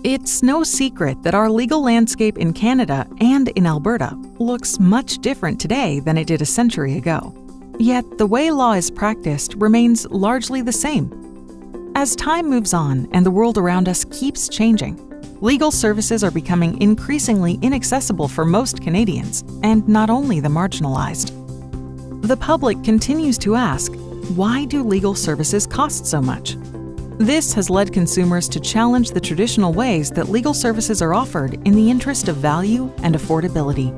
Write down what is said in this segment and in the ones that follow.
It's no secret that our legal landscape in Canada and in Alberta looks much different today than it did a century ago. Yet the way law is practiced remains largely the same. As time moves on and the world around us keeps changing, legal services are becoming increasingly inaccessible for most Canadians, and not only the marginalized. The public continues to ask, why do legal services cost so much? This has led consumers to challenge the traditional ways that legal services are offered in the interest of value and affordability.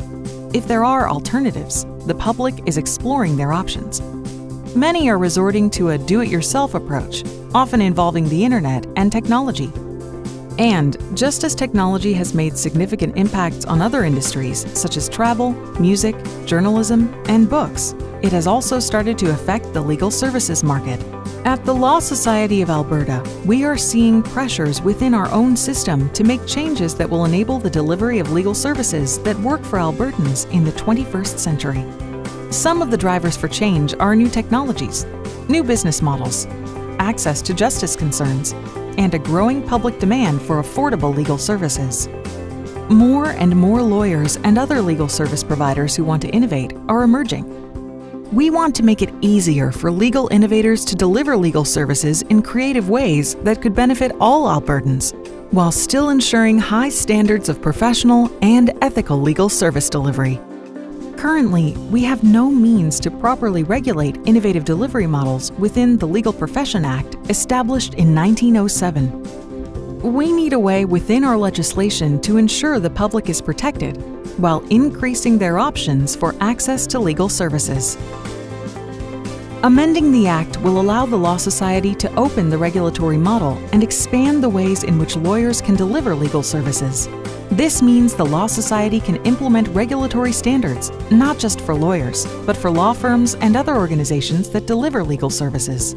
If there are alternatives, the public is exploring their options. Many are resorting to a do-it-yourself approach, often involving the internet and technology. And just as technology has made significant impacts on other industries such as travel, music, journalism, and books, it has also started to affect the legal services market. At the Law Society of Alberta, we are seeing pressures within our own system to make changes that will enable the delivery of legal services that work for Albertans in the 21st century. Some of the drivers for change are new technologies, new business models, access to justice concerns, and a growing public demand for affordable legal services. More and more lawyers and other legal service providers who want to innovate are emerging. We want to make it easier for legal innovators to deliver legal services in creative ways that could benefit all Albertans, while still ensuring high standards of professional and ethical legal service delivery. Currently, we have no means to properly regulate innovative delivery models within the Legal Profession Act established in 1907. We need a way within our legislation to ensure the public is protected, while increasing their options for access to legal services. Amending the Act will allow the Law Society to open the regulatory model and expand the ways in which lawyers can deliver legal services. This means the Law Society can implement regulatory standards, not just for lawyers, but for law firms and other organizations that deliver legal services.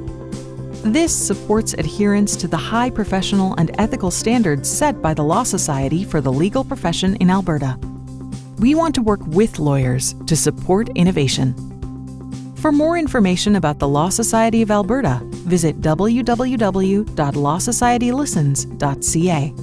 This supports adherence to the high professional and ethical standards set by the Law Society for the legal profession in Alberta. We want to work with lawyers to support innovation. For more information about the Law Society of Alberta, visit www.lawsocietylistens.ca.